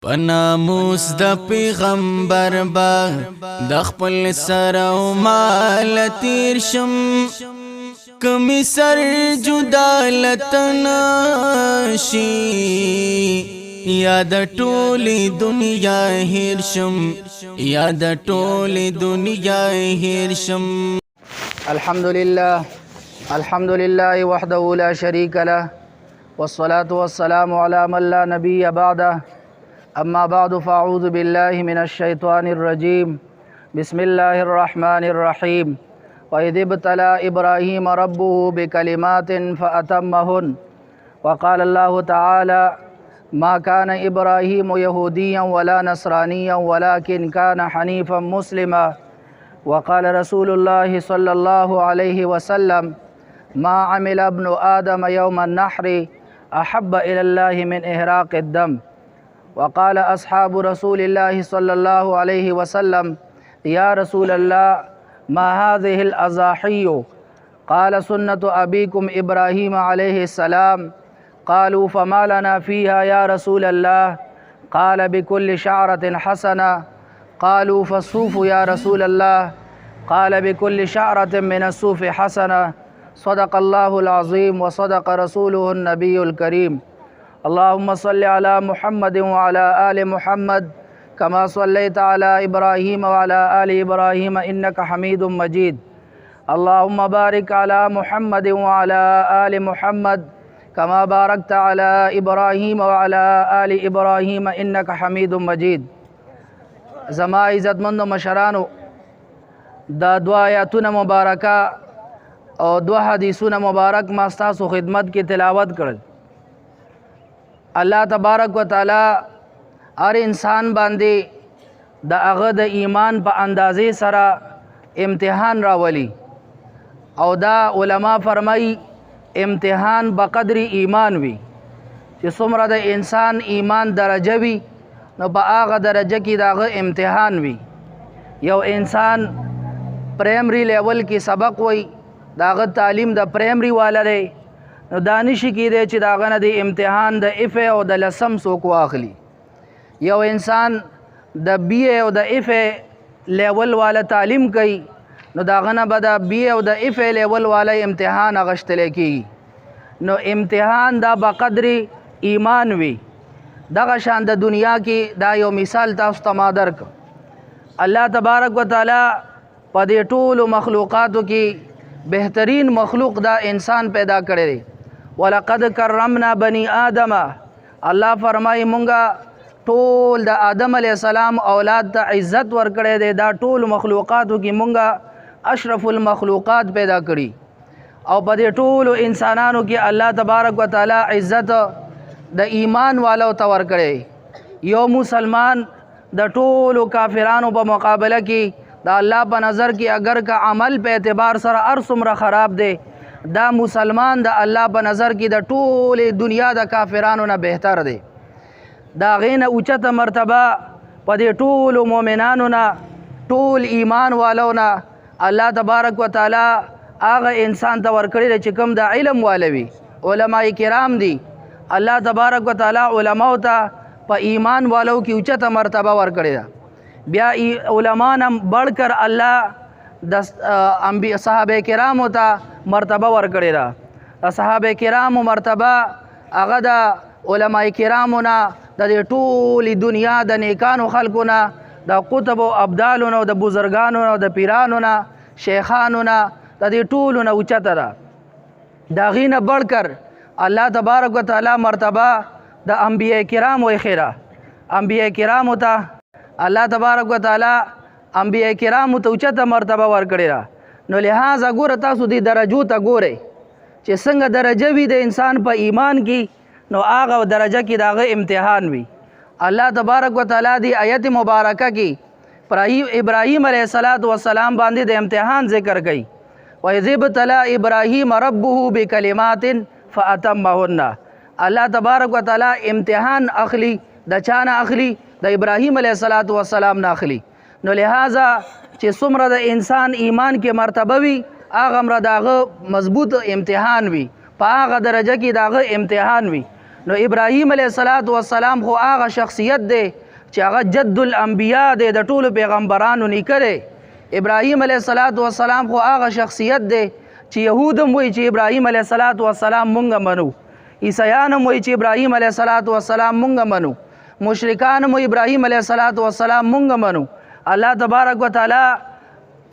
پناموس د پیغمبر با د خپل سر او مال تیر شم کمی سر جدا لتنا شي یا د ټولې دنیا هیر شم یا د ټولې دنیا هیر شم. الحمد لله وحده لا شريك له والصلاة والسلام على من لا نبي بعده. أما بعد فأعوذ بالله من الشيطان الرجيم. بسم الله الرحمن الرحيم. وإذ ابتلى إبراهيم ربه بكلمات فأتمهن وقال الله تعالى ما كان إبراهيم يهوديا ولا نصرانيا ولكن كان حنيفا مسلما. وقال رسول الله صلى الله عليه وسلم ما عمل ابن آدم يوم النحر أحب إلى الله من إهراق الدم. وقال أصحاب رسول الله صلى الله عليه وسلم يا رسول الله ما هذه الأضاحي؟ قال سنة أبيكم إبراهيم عليه السلام. قالوا فما لنا فيها يا رسول الله؟ قال بكل شعرة حسنة. قالوا فالصوف يا رسول الله؟ قال بكل شعرة من الصوف حسنة. صدق الله العظيم وصدق رسوله النبي الكريم. اللهم صل على محمد وعلى آل محمد كما صليت على إبراهيم وعلى آل إبراهيم إنك حميد مجيد. اللهم بارك على محمد وعلى آل محمد كما باركت على إبراهيم وعلى آل إبراهيم إنك حميد مجيد. زما عزتمند مشرانو دا دعا آیاتونه مبارکه او دو حدیثونه مبارک ما ستاسو خدمت کې تلاوت کړل. الله تبارک و تعالی هر انسان باندې د هغه د ایمان په اندازې سره امتحان راولي او دا علما فرمایي امتحان بقدر ایمان وي چې څومره د انسان ایمان درجه وي نو په هغه درجه کې دغه امتحان وي. یو انسان پرایمری لیول کې سبق وي داغه تعلیم د پرایمری والا دی نو دانشي کې دی چې داغه نه د امتحان د اف او د لسم څوک واخلي. یو انسان د بی او د اف لیول والا تعلیم کوي نو داغه نه به د بی او د اف لیول والا امتحان اغشتل کیږي. نو امتحان دا بقدر ایمان وي. دغه شان د دنیا کې دا یو مثال تاسو ته ما درک. الله تبارک وتعالى په دې ټولو مخلوقاتو کې بهترین مخلوق دا انسان پیدا کړی دی. ولقد کرمنا بني آدم. الله فرمایي مونږه ټول د آدم علیه السلام اولاد ته عزت ورکړی دی. دا ټول مخلوقاتو کې مونږه اشرف المخلوقات پیدا کړي او په دې ټولو انسانانو کې الله تبارک وتعالی عزت د ایمان والو ته ورکړی. یو مسلمان د ټولو کافرانو په مقابله کې دا الله په نظر کې اگر کا عمل په اعتبار سره هر څومره خراب دی دا مسلمان د الله په نظر کې د ټولې دنیا د کافرانو نه بهتر دی. دا غینه اوچته مرتبه په دې ټولو مؤمنانو نه ټول ایمان والو نه الله تبارک وتعالی هغه انسان ته ورکړی چې کوم د علم والوي علماء کرام دي. الله تبارک وتعالی علماء ته په ایمان والو کې اوچته مرتبه ورکړی ده. بیا علماء نه بڑھکر الله د انبیاء صحابه کرامو ته مرتبه ورکړی ده. صحابه کرامو مرتبه هغه د علماء کرامو نه د ټولې دنیا د نیکانو خلکو نه د قطب او ابدالو نه د بزرګانو نه د پیرانو نه شیخانو نه د دې ټولو نه اوچته ده. د هغې نه بڑھکر الله تبارک وتعالی مرتبه د انبیاء کرامو خیره انبیاء کرامو ته الله تبارک وتعالی انبیاء کرامو ته اوچته مرتبه ورکړی ده. نو لہذا ګوره تاسو دې درجو ته ګورئ چې څنګه درجه وي د انسان په ایمان کې نو هغه درجه کې دغه امتحان وي. الله تبارک وتعالی دی آیت مبارکه کې پر ابراهیم علیه السلام باندې د امتحان ذکر کوي. وَإِذِ ابْتَلَى إِبْرَاهِيمَ رَبُّهُ بِكَلِمَاتٍ فَأَتَمَّهُنَّ. الله تبارک وتعالی امتحان اخلي د چانه اخلي د ابراهیم علیه السلام نه اخلي. نو لہذا چې څومره د انسان ایمان کې مرتبه وي هغه مره دغه مضبوط امتحان وي په هغه درجه کې دغه امتحان وي. نو ابراهیم علیه السلام خو هغه شخصیت دی چې هغه جد الانبیاء دی، د ټولو پیغمبرانو نیکه دی. ابراهیم علیه السلام خو هغه شخصیت دی چې یهود هم وایي چې ابراهیم علیه السلام مونږ منو، عیسیان هم وایي چې ابراهیم علیه السلام مونږ منو، مشرکان هم ابراهیم علیه السلام مونږ منو. الله تبارک وتعالی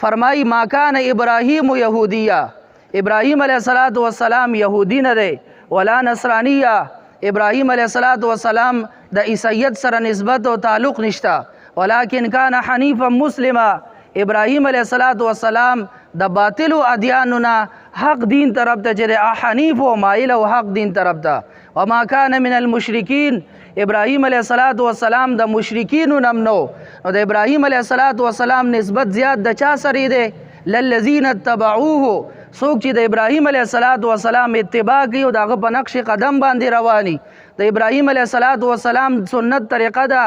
فرمای ما کان ابراهیم یهودیه، ابراهیم علیه السلام یهودی نه دی ولا نصرانیه. ابراهیم علیه السلام د عیسیت سره نسبت او تعلق نشته، ولکن کان حنیفا مسلما. ابراهیم علیه السلام د باطلو ادیانو نه حق دین طرف ته چې حنیف او مایل او حق دین طرف ته. وما کان من المشرکین، ابراهیم علیه السلام د مشرکینو نم نو. نو د ابراهیم علیه السلام نسبت زیات د چا سره دی؟ للذین اتبعوه، څوک چې د ابراهیم علیه السلام اتباع کوي او دغه په نقش قدم باندې رواني. د ابراهیم علیه السلام سنت طریقه ده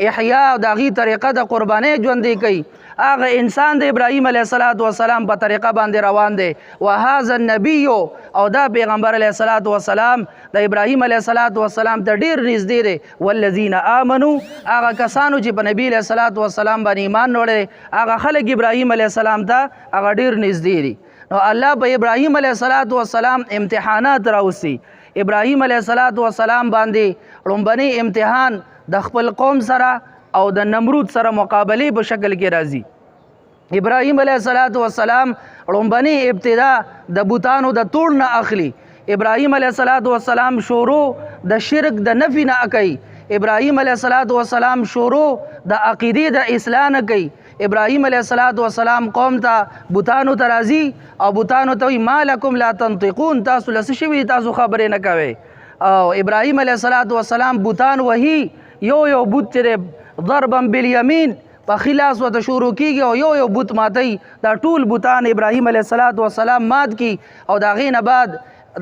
احیا او دغه طریقه د قربانۍ ژوندې کوي. هغه انسان د ابراهیم علیه السلام په طریقه باندې روان دی. وهذا النبی، او دا پیغمبر علیه السلام د ابراهیم علیه السلام ته ډیر نږدې دی. والذین آمنوا، هغه کسانو چې په نبی علیه السلام باندې ایمان وروړي هغه خلک ابراهیم علیه السلام ته هغه ډیر نږدې دي. نو الله په ابراهیم علیه السلام امتحانات راوستي. ابراهیم علیه السلام باندې لومبنی امتحان د خپل قوم سره او د نمرود سره مقابله په شکل کې راځي. ابراهیم علیه السلام لومبنی ابتدا د بوتانو د توړ نه اخلي. ابراهیم علیه السلام شروع د شرک د نفي نه کوي. ابراهیم علیه السلام شروع د عقیدې د اصلاح نه کوي. ابراهیم علیه السلام قوم ته بوتانو ته راځي او بوتانو ته وایي ما لکم لا تنطقون، تاسو له څه شوي تاسو خبرې نه کوئ. او ابراهیم علیه السلام بوتان وهي، یو بوت چې ضربا بالیمین په خلاص ورته شروع کیږي او یو بوت ماتي. دا ټول بوتان ابراهیم علیه السلام مات کی او دا غینه بعد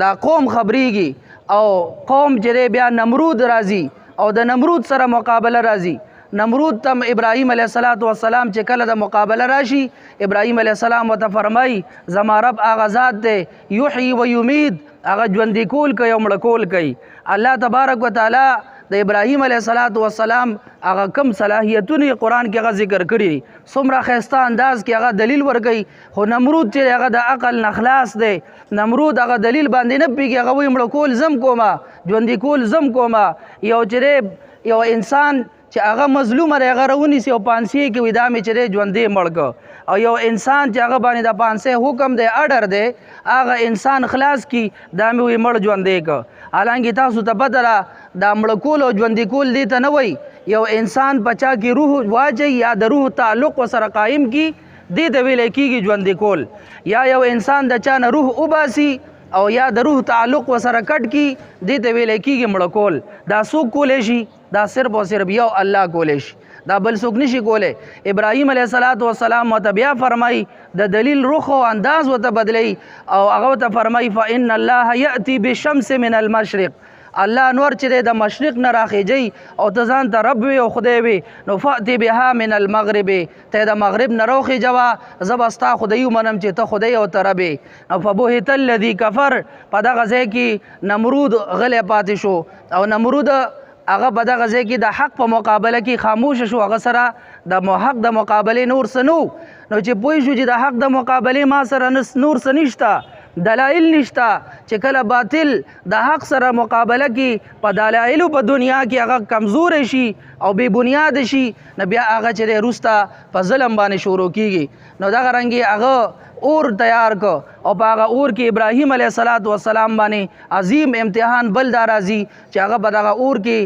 دا قوم خبريږي او قوم چې بیا نمرود راځي او د نمرود سره مقابله راځي. نمرود تم ابراهیم علیه السلام چې کله د مقابله راشي، ابراهیم علیه السلام ورته فرمایي زما رب هغه ذات دی یحیی و یمید، هغه ژوندي کول کوي او مړه کول کوي. الله تبارک وتعالی د ابراهیم علیه السلام هغه کم صلاحیتونه قرآن کې هغه ذکر کړي، څومره ښایسته انداز کې هغه دلیل ورکوي. خو نمرود چې هغه د عقل نه خلاص دی، نمرود هغه دلیل باندې نه پیږي، هغه وایي مړه کول زم کومه، ژوندي کول زم کومه. یو انسان چې هغه مظلوم دی هغه راونیسي او پانسي کې وي دا مې چې ژوندی مړ که. او یو انسان چې هغه باندې د پانسۍ حکم دی اډر دی هغه انسان خلاص کی دا مې وي مړ ژوندی که. حالانکه تاسو ته پته ده دا مړه کول او ژوندي کول دې ته نه وایي. یو انسان په چا کې روح واچي یا د روح تعلق ورسره قایم کی دې ته ویلی کېږي ژوندي کول. یا یو انسان د چا نه روح وباسي او یا د روح تعلق ورسره کټ کی دې ته ویلی کېږي مړه کول. دا څوک کولی شي؟ دا صرف او صرف یو الله کولی شي، دا بل څوک نشي کولی. ابراهیم علیه السلام ورته بیا فرمایي د دلیل رخ او انداز ورته بدلی او هغه ورته فرمایي فإن الله یأتی بالشمس من المشرق، الله نور چې د مشرق نه راخیجي او ته ځان ته رب وي او خدای وي، نو فأتی بها من المغرب، ته د مغرب نه راخیجوه زه به ستا خدایي ومنم چې ته خدای او ته رب یې. او فبهت الذي کفر، په دغه ځای کې نمرود غلی پاتې شو او نمرود هغه په دغه ځای کې د حق په مقابله کې خاموش شو، هغه سره د حق د مقابلې نور څه نو. نو چې پوه شو چې د حق د مقابلې ما سره نور څه نشته، دلایل نشته، چې کله باطل د حق سره مقابله کې په دلایلو په دنیا کې هغه کمزور شي او بې بنیاد شي، نو بیا هغه چې وروسته په ظلم باندې شروع کیږي. نو دغه رنګې هغه اور تیار کو او په هغه اور کې ابراهیم علیه السلام باندې عظیم امتحان بل دا راځي چې هغه په دغه اور کې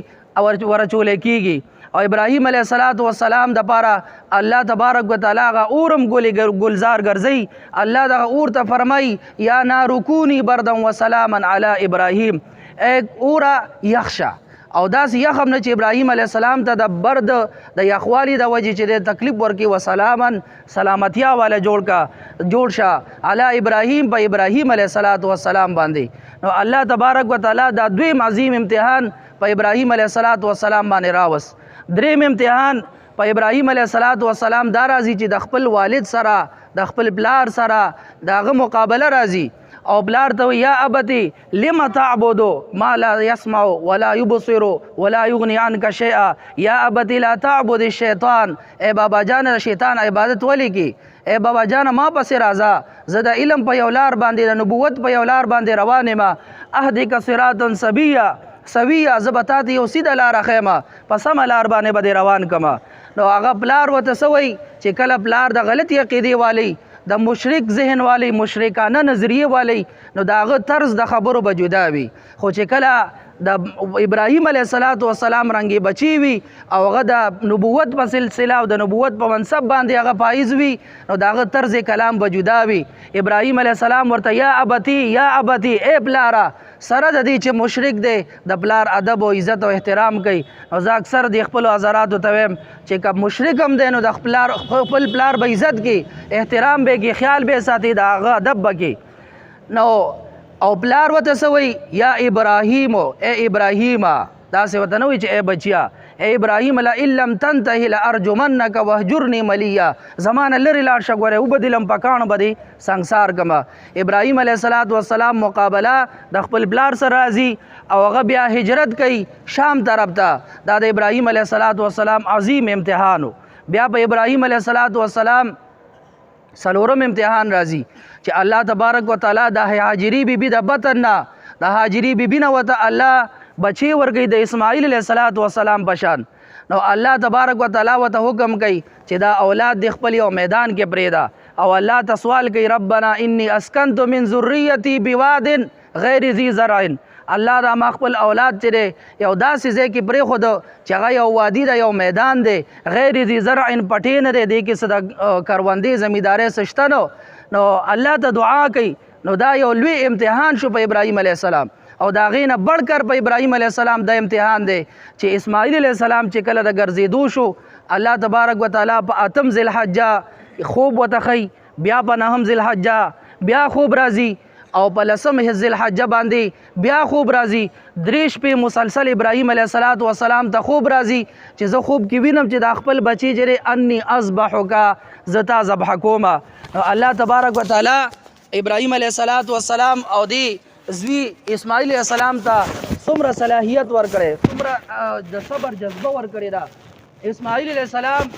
ورچولی کیږي. او ابراهیم علیه السلام د پاره الله تبارک وتعالی هغه اورم ګلزار ګرځي. الله دغه اور ته فرمایي یا نار کونی بردا وسلاما علی ابراهیم، ای اوره یخشه او داسې یخ هم نه چې ابراهیم علیه السلام ته د برد د یخوالي د وجې چې د تکلیف ورکړي وسلاما سلامتیا والا جوړ شه علی ابراهیم، په ابراهیم علیه السلام باندې. نو الله تبارک وتعالی دا دویم عظیم امتحان په ابراهیم علیه السلام باندې راوست. دریم امتحان په ابراهیم علیه السلام دا راځي چې د خپل والد سره د خپل پلار سره د هغه مقابله راځي او بلار ته یا ابتی لم تعبدو ما لا يسمع ولا يبصر ولا يغني عنك شيئا یا ابتی لا تعبد الشیطان اے بابا جان شیطان عبادت ولی کی اے بابا جان ما پس راځه زه د علم په یو لار باندې د نبوت په یو لار باندې روان یم اهدک صراطا سویا زبتا ته یو سیده لار خیمه په سمه لار باندې به روان کما نو هغه پلار ورته سوی چې کله پلار د غلطی عقیدې والی د مشرک ذهن والی مشرکانه نظریه والی نو داغه طرز د خبرو به جدا وي خو چې کله د ابراهیم علیه السلام رنګي بچی وي او هغه د نبوت په سلسله او د نبوت په منصب باندې هغه فایز وي نو داغه طرز کلام به جدا وي ابراهیم علیه السلام ورته یا ابتی ای پلاره سره د دې چې مشرک دی د پلار ادب او عزت او احترام کوي او زه اکثر د خپل حضراتو ته وایم چې که مشرک هم دی نو د خپل پلار به عزت کوي احترام به کوي خیال به ساتي د هغه ادب به کوي نو او پلار ورته سوی یا ابراهیم اے ابراهیم داسې ورته نه وایي چې اے بچیا اے ابراهیم لئن لم تنتهي لارجمنک واهجرني ملیا زمانه لرې لاړ شه ګوره وبدلم په کاڼو به دې سنګسار کما ابراهیم علیه السلام مقابله د خپل پلار سره راځي او هغه بیا هجرت کوي شام طرف ته دا د ابراهیم علیه السلام عظیم امتحان بیا په ابراهیم علیه السلام سلورم امتحان راځي چې الله تبارک وتعالى د هاجری بیبي د بطن نه د هاجری بیبي نه وته الله بچي ورګي د اسماعیل علیه السلام بشان نو الله تبارک وتعالى وته حکم کوي چې دا اولاد د خپل یو میدان کې پرېدا او الله ته سوال کوي ربنا انی اسکنت من ذریتی بواد غیر ذی زرع الله دا ما خپل اولاد چې یو داسې ځای کې پرېښود چې هغه یو وادي ده یو میدان دی غیر ذی زرع پټې نه دی دې کې څه د کروندې زمیندارۍ څه شته نو الله ته دعا کوي نو دا یو لوی امتحان شو په ابراهیم علیه السلام او دا غینه بڑکر په ابراهیم علیه السلام د امتحان دی چې اسماعیل علیه السلام چې کله د ګرځېدو شو الله تبارک وتعالى په اتم ذی الحجه خوب وتخی بیا په نهم ذی الحجه بیا خوب راځي او په لسم ذی الحجه باندې بیا خوب راځي دریش په مسلسل ابراهیم علیه السلام ته خوب راځي چې زه خوب کې وینم چې د خپل بچی جره انی اذبحک زتا ذبح کوما الله تبارک وتعالى ابراهیم علیه السلام او دی زوی اسماعیل علیه السلام ته څومره صلاحیت ورکړي څومره د صبر جذبه ورکړي دا اسماعیل علیه السلام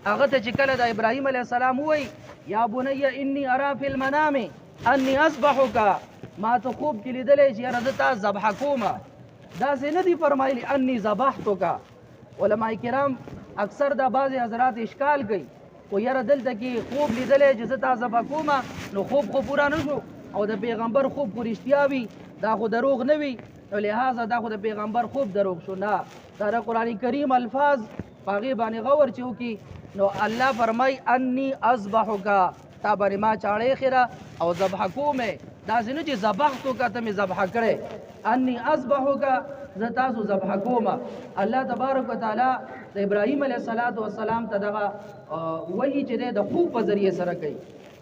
هغه ته چې کله د ابراهیم علیه السلام وای یا بنی انی ارا فی المنام انی اذبحک ما ته خوب کې لیدلې چې یاره زه تا ذبح کومه داسې نه دي فرمایلی انی ذبحتک علما کرام اکثر دا بعض حضرات اشکال کوي خو یاره دلته کې خوب لیدلې چې زه تا ذبح کومه نو خوب خو پورا نه شو او د پیغمبر خوب خو رښتیا وي دا خو دروغ نه وي نو لہذا دا خو د پیغمبر خوب دروغ شو نه دا د قرآن کریم الفاظ په هغې باندې غور چې وکړي نو الله فرمای انی اذبحک تا باندې ما چاړې خیره او ذبح کومې داسې نه چې ذبحتو که ته مې ذبح کړې انی اذبحک زه تاسو ذبح کومه الله تبارک وتعالی د ابراهیم علیه السلام ته دغه وحی چې دی د خوب په ذریعه سره کوي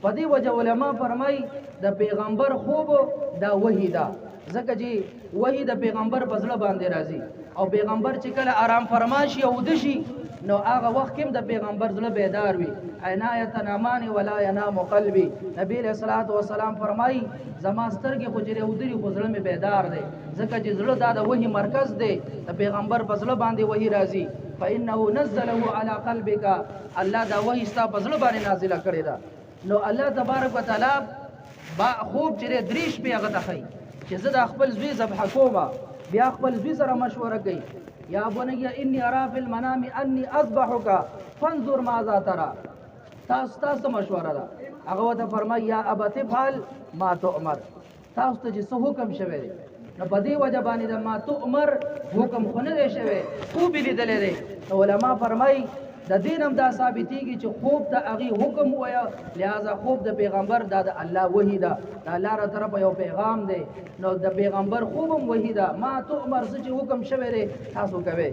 په دې وجه علما فرمای د پیغمبر خوب دا وحی ده ځکه چې وحی د پیغمبر په زړه باندې راځي او پیغمبر چې کله آرام فرماشي او ودشي نو هغه وخت کې د پیغمبر زړه بیدار وي عنایت نامان ولا ینام قلبی نبی علیہ الصلوۃ والسلام فرمای زما سترګې خو جره ودری خو زړه می بیدار دی ځکه چې زړه دا د وحی مرکز دی د پیغمبر په زړه باندې وحی راځي فانه نزله علی قلبک الله دا وحی ستا په زړه باندې نازله کړی دا نو الله تبارک وتعالى با خوب چې دریش په هغه تخی چې زه د خپل زوی ذبح کوم بیا خپل زوی سره مشوره کوي یا بنی انی ارا فی المنام انی اذبحک فانظر ماذا ترى تاسو مشوره ده هغه ته فرمای یا ابت فعل ما تؤمر تاسو ته چې حکم شوی دی نو په دې وجه باندې د ما تؤمر حکم خو نه دی شوی خوب لیدلې دی علما فرمای د دینم دا ثابتېږي چې خوب ته هغې حکم ووایه لہذا خوب د پیغمبر دا د الله وحی ده د الله را طرفه یو پیغام دی نو د پیغمبر خوب هم وحی ده ما تؤمر څه چې حکم شوی دی تاسو کوئ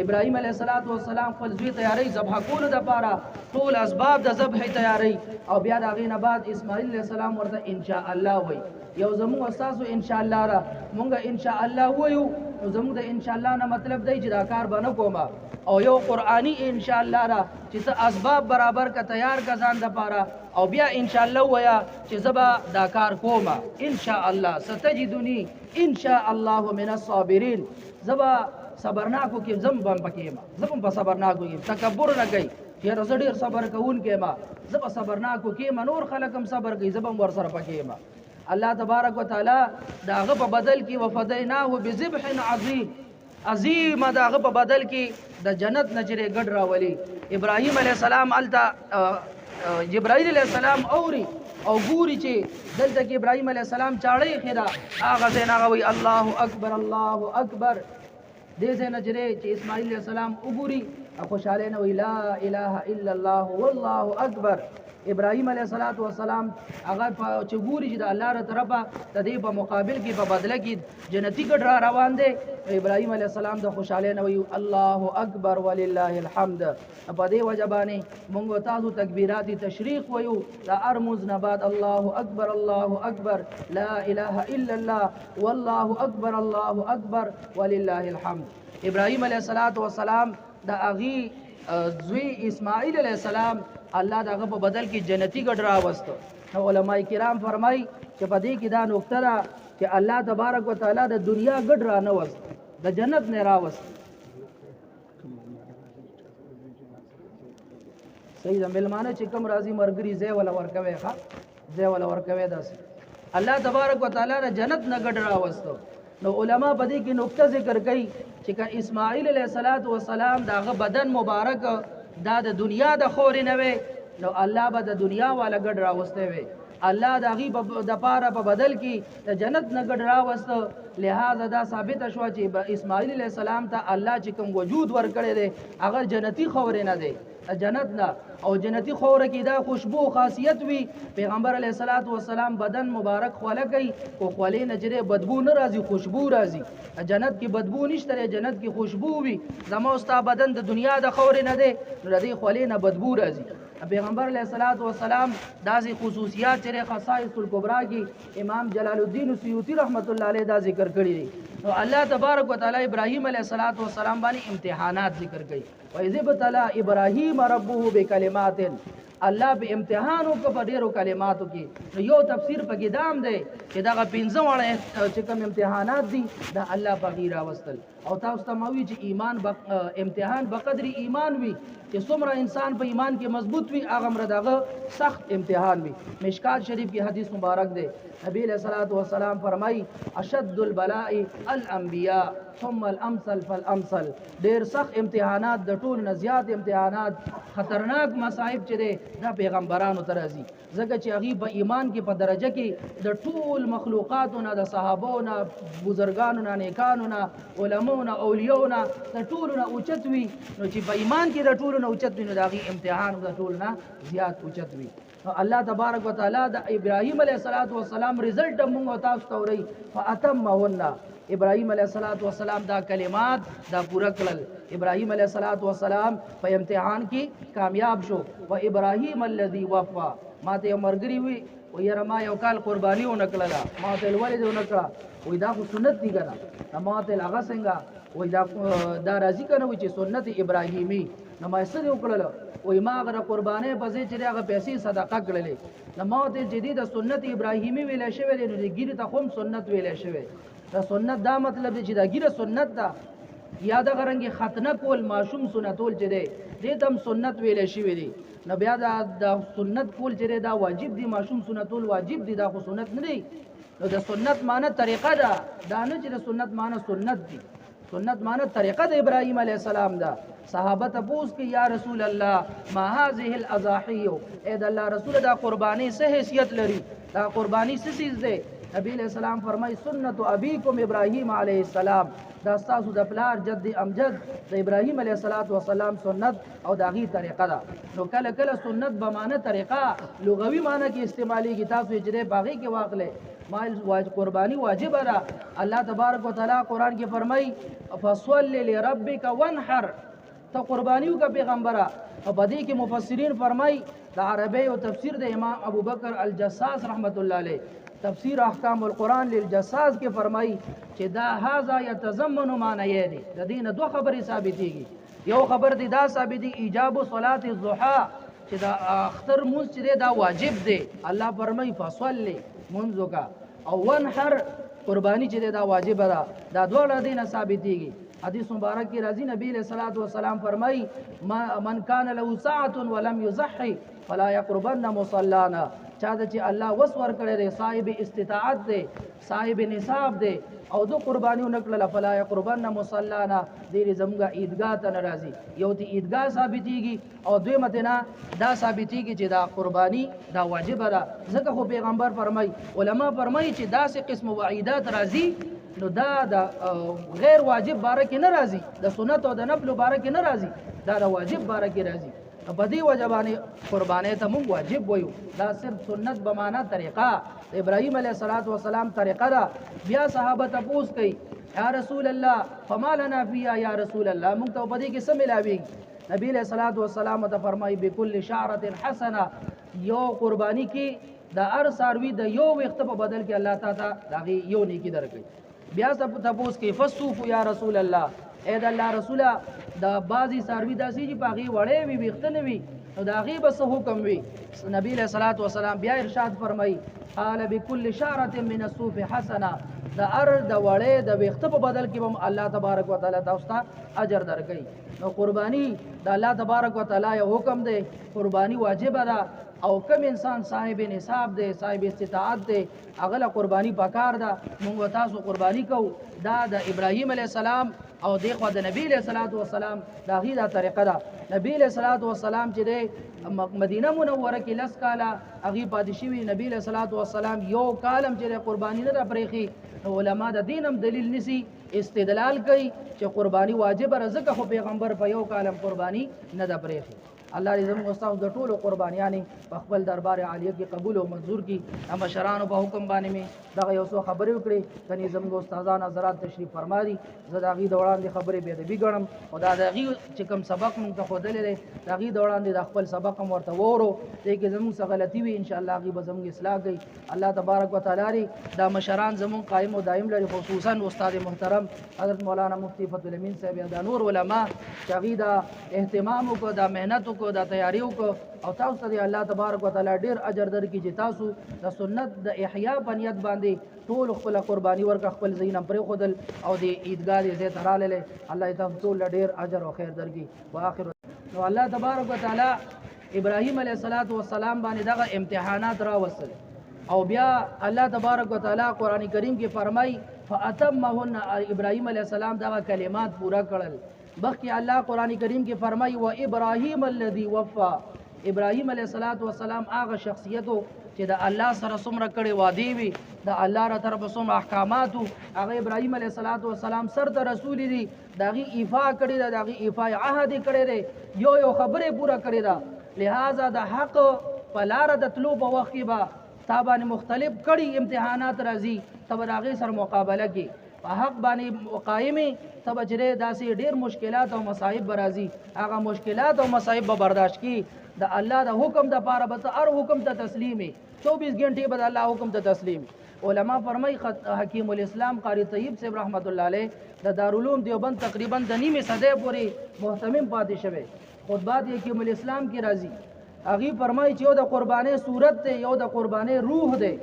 ابراهیم علیه السلام خپل زوی تیاری ذبح کولو دپاره ټول اسباب د ذبح تیاری او بیا د هغې نه بعد اسماعیل علیه السلام ورته انشاء الله وایي یو زموږ ستاسو انشاء الله را مونږ انشاء الله وایو نو زموږ د ان شاء الله نه مطلب دی چې دا کار به نه کوم او یو قرآنی ان شاء الله را چې ته اسباب برابر کا تیار کا ځان د پاره او بیا ان شاء الله ویا چې زبا دا کار کوم ان شاء الله ستجدنی ان شاء الله من الصابرین زبا صبرناکو کې زم بم پکې ما زم په صبرناکو کې تکبر نه کوي چې رسول ډیر صبر کوون کې ما زب صبرناکو کې ما نور خلقم صبر کوي زبم ور سره پکې ما الله تبارک وتعالى داغه په بدل کې وفدیناه بذبح عظیم داغه په بدل کې د جنت نجره ګډ راولي ابراهیم علیه السلام التا جبرائیل علیه السلام اوري او ګوري چې دلته کې ابراهیم علیه السلام چاړې خیرا هغه زینا وی الله اکبر الله اکبر دې زینا چې اسماعیل علیه السلام وګوري خوشاله نه وی لا اله الا الله والله اکبر ابراهیم علیه السلام هغه چې ګوري چې د الله تر طرفه د دې په مقابل کې په بدله کې جنتی ګډ را روان دي ابراهیم علیه السلام د خوشاله نه وی الله اکبر ولله الحمد په دې وجبانی موږ تاسو تکبیرات تشریق ویو د ارمز نه بعد الله اکبر لا اله الا الله والله اکبر ولله الحمد ابراهیم علیه السلام د اغي زوی اسماعیل علیه السلام الله دغه په بدل کې جنتی ګډ راوستو نو علما کرام فرمای چې په دې کې دا نقطه ده چې الله تبارک وتعالى د دنیا ګډ را نه وست د جنت نه راوست صحیح ده ملمانه چې کوم راضي مرګري زې ولا ورکوي ښا زې ولا ورکوي داس الله تبارک وتعالى د جنت نه ګډ راوستو نو علما په دې کې نقطه ذکر کوي چې اسماعیل علیه السلام دغه بدن مبارک دا د دنیا د خور نه وي نو الله به د دنیا والا ګډ راوسته وي الله د غي د پاره په بدل کې د جنت نه ګډ راوسته لہذا دا ثابت شو چې اسماعیل علیه السلام ته الله چې کوم وجود ورکړي دي هغه جنتی خور نه دی جنت نه او جنتی خوره کې دا خوشبو خاصیت وي پیغمبر علیه السلام بدن مبارک خوله کوي او خولې نجره بدبو نه راځي خوشبو راځي جنت کې بدبو نشته جنت کې خوشبو وي زمو استا بدن د دنیا د خوره نه دی نو د خولې نه بدبو راځي پیغمبر علیه السلام داسې خصوصیات چې خصائص الکبرى کې امام جلال الدین سیوطی رحمت الله علیه دا ذکر کړی دي نو الله تبارک وتعالى ابراهیم علیه السلام باندې امتحانات ذکر کړي وَإِذِ ابْتَلَى إِبْرَاهِيمَ رَبُّهُ بِكَلِمَاتٍ الله به امتحانو کو په ډیرو کلماتو کې یو تفسیر پکې دام دی چې دا 15 وړه چې کوم امتحانات دي دا الله په غیر واستل او تاسو ته موي چې ایمان امتحان بقدر ایمان وي چې څومره انسان په ایمان کې مضبوط وي هغه مرداغه سخت امتحان وي مشکات شریف کې حدیث مبارک دی نبی علیہ الصلوۃ والسلام فرمای اشد البلاء الانبیاء ثم الامثل فالامثل ډیر سخت امتحانات د ټول نه زیات امتحانات خطرناک مصائب چې دي دا پیغمبرانو ته راځي ځکه چې هغه په ایمان کې په درجه کې د ټول مخلوقاتو نه د صحابو نه بزرګانو نه نیکانو نه علماو نه اولیاء نه د ټول نه اوچت وي نو چې په ایمان کې د ټول نه اوچت وي نو دا غي امتحان د ټول نه زیات اوچت وي الله تبارک وتعالى د ابراهیم علیه السلام رزلټ موږ تاسو ته وري فاتمهن ابراهیم علیه السلام دا کلمات دا پورا کړل ابراهیم علیه السلام په امتحان کې کامیاب شو و ابراهیم الذي وفى ماته مرګري وي و یاره ما یو کال قرباني ونکړه ماته الوالد ونکړه وې دا خو سنت دي کنه ماته هغه څنګه وې دا راضي کنه و چې سنت ابراهیمی نو ما یې څه وکړل وې ما غره قرباني په ځای چې هغه پیسې صدقه کړلې نو ماته جدید سنت ابراهیمی ویل شوی دی نو ګیره ته هم سنت ویل شوی دا سنت دا مطلب دی چې دا ګیره سنت ده یا د غرنګي ختنه کول ماشوم سنتول چې دی دې تم سنت ویل شوی دی نو بیا دا سنت کول چې دا واجب دی ماشوم سنتول واجب دی دا خو سنت نه دی نو د سنت معنی طریقه ده دا نه چې د سنت معنی سنت دی سنت معنی طریقه د ابراهیم علیه السلام ده صحابه تپوس کې یا رسول الله ما هذه الاضاحی اے د الله رسول دا قربانی څه حیثیت لري دا قربانی څه چیز ده نبی علیہ السلام فرمای سنت ابیکم ابراهیم علیه السلام دا تاسو د پلار جد امجد د ابراهیم علیه السلام سنت او داغي طریقه ده نو کله کله سنت به معنی طریقه لغوي معنی کې استعمالي کی تاسو چې باغی کې واقله مال قربانی واجب را الله تبارک وتعالى قران کې فرمای فصل لربک وانحر ته قربانیو کا پیغمبره او بدی کې مفسرین فرمای د عربی او تفسیر د امام ابو بکر الجساس رحمت الله علیه تفسیر احکام القرآن للجساس کې فرمایي چې دا هاذا یتضمن معنی دی د دین دوه خبرې ثابتېږي یو خبر دی دا ثابتي ایجاب صلات الضحى چې دا اختر مونږ چې دا واجب دی الله فرمایي فصلی منځو کا او ونحر قربانی چې دا واجب ده دا دوه دینه ثابتېږي حدیث مبارک کې راځي نبی علیہ الصلوۃ والسلام فرمایي من کان له ساعه ولم یضحي فلا يقربن مصلانا چا چې الله وس ور کړی دی صاحب استطاعت دی صاحب نصاب دی او دو قربانیو نکړه فلا يقربن مصلانا دې زموږه عیدګاه ته ناراضي یو دی عیدګاه ثابتېږي او دوی متنا دا ثابتېږي چې دا قربانی دا واجب ده ځکه خو پیغمبر فرمای علما فرمای چې دا سه قسم وعیدات راځي نو دا د غیر واجب باره کې نه راځي د سنت او د نفل باره کې نه راځي دا د واجب باره کې راځي په دې وجبانه قربانه ته موږ واجب وایو دا صرف سنت به معنا طریقه ابراهیم علیه السلام طریقه دا بیا صحابه تپوس کوي یا رسول الله فما لنا فيها یا رسول الله موږ ته په دې کې څه ملاويږي نبی علیہ السلام ته فرمایي بكل شعره حسنه یو قربانی کې د ار ساروی د یو وخت په بدل کې الله تعالی داغي یو نیکی درکړي بیا تپوس کوي فصوف یا رسول الله اے د الله رسوله د بازي ساروی داسې چې باغی وړې وي وختنه وي نو دا غي بس حکم وي نبی علیہ الصلوۃ والسلام بیا ارشاد فرمای قال بكل شعره من الصوف حسنه د ار د وړې د وخت په بدل کې هم الله تبارک وتعالى تاسو ته اجر درکړي نو قربانی د الله تبارک وتعالى یو حکم دی قربانی واجب ده او کم انسان صاحب نصاب دی صاحب استطاعت دی اغله قربانی پکار ده موږ تاسو قربانی کو دا د ابراهیم علیه السلام او دغه د نبی علیہ الصلوۃ والسلام دا غي دا طریقه ده نبی علیہ الصلوۃ والسلام چې د مدینه منوره کې لس کاله اغي پادشي وی نبی علیہ الصلوۃ والسلام یو کالم چې قربانی نه پرېخي علما د دینم دلیل نسی استدلال کوي چې قربانی واجب رزق خو پیغمبر په یو کالم قربانی نه د پرېخي الله دې زموږ استاد د ټولو قربانیانې په خپل دربار عالیه کې قبول او منظور کړي مشرانو په حکم باندې می دا یو څو خبرې وکړي کني زموږ استادان حضرات تشریف فرما دي زه دا غي دوران دي خبرې به ادبي ګڼم او دا غي چې کوم سبق مونږ ته خودلې دا غي دوران دي د خپل سبق هم ورته وورو دې کې زموږ څه غلطي وي ان شاء الله غي به زموږ اصلاح کوي الله تبارک وتعالى دا مشران زموږ قائم او دائم لري خصوصا استاد محترم حضرت مولانا مفتی فتح الامین صاحب دا نور علما چې غي دا اهتمام کو دا مهنت کو دا تیاریو کو او تاسو ته الله تبارک وتعالى ډیر اجر درکړي چې تاسو د سنت د احیا بنیاد باندې ټول خپل قرباني ورک خپل زینم پر خودل او د عیدګاه دې تراله الله تاسو ټول ډیر اجر او خیر درکړي واخر نو الله تبارک وتعالى ابراهیم علیه السلام باندې دغه امتحانات را وصل او بیا الله تبارک وتعالى قران کریم کې فرمای فاتمهن ابراهیم علیه السلام دغه کلمات پورا کړل بلکې الله قران کریم کې فرمای و ابراهیم الذي وفى ابراهیم علیه السلام هغه شخصیتو چې د الله سره څومره کړي وادي وي د الله را طرف څومره احکامات هغه ابراهیم علیه السلام سر ته رسول دي داغي ایفا کړي دا داغي ایفا عهد کړي دي یو خبره پورا کړي دا لہذا د حق پلار د طلوع په وخت کې با تابانه مختلف کړي امتحانات راځي تب راغي سر مقابله کې په حق باندې قائمه تب چې داسې ډیر مشکلات او مصائب برازي هغه مشکلات او مصائب به برداشت کی د الله د حکم د پاره به هر حکم ته تسلیمي 24 غنټه به الله حکم ته تسلیم علما فرمای حکیم الاسلام قاری طیب صاحب رحمت الله علیه د دارالعلوم دیوبند تقریبا د نیمه صدې پورې محتمم پاتې شوی خطبات حکیم الاسلام کی راضی اغي فرمای چې یو د قربانې صورت دی یو د قربانې روح دی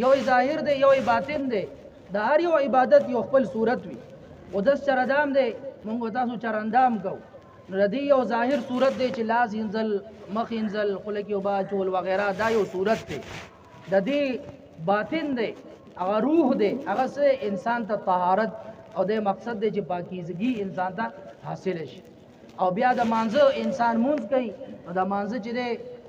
یو ظاهر دی یو باطن دی د هر یو عبادت یو خپل صورت وي او د چردام دی موږ تاسو چرندام کو ردی یو ظاهر صورت دی چې لاس انزل مخ انزل خلک یو با چول وغیرہ دا یو صورت دی د دې باطن دی هغه روح دی هغه سه انسان ته طهارت او د مقصد دی چې پاکیزگی انسان ته حاصل شي او بیا د مانزه انسان مونږ کوي او د مانزه چې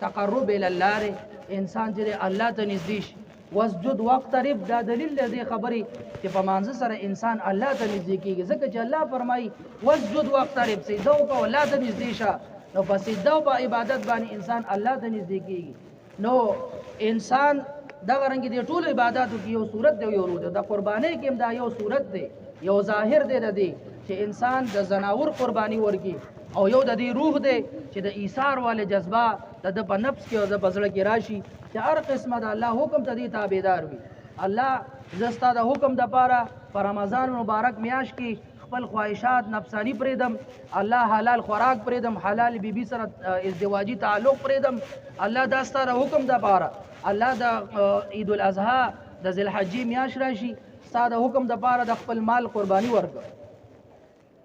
تقرب ال الله انسان چې الله ته نږدې شي وسجد واقترب دا دلیل دې خبري چې په مانزه سره انسان الله ته نږدې کیږي ځکه چې الله فرمایي وسجد واقترب سجده او الله ته نږدې شه نو په سجده او عبادت باندې انسان الله ته نږدې کیږي نو انسان دا رنګ دي ټول عبادتو کې یو صورت دی یو روح د قربانۍ کې دا یو صورت دی یو ظاهر دی د دې چې انسان د زناور قرباني ورکي او یو د دې روح دی چې د ایثار والے جذبه د په نفس کې او د بزړه کې راشي چې هر قسمه د الله حکم ته دي تابعدار وي الله زستا د حکم د پاره پر رمضان مبارک میاش کې خپل خواهشات نفسانی پریدم، الله حلال خوراک پریدم، حلال بیبي سره ازدواجی تعلق پریدم. الله دا ستاره حکم د پاره، الله د عید الاضحى د ذی الحجې میاش راشي، ستا د حکم د پاره د خپل مال قرباني ورکړه.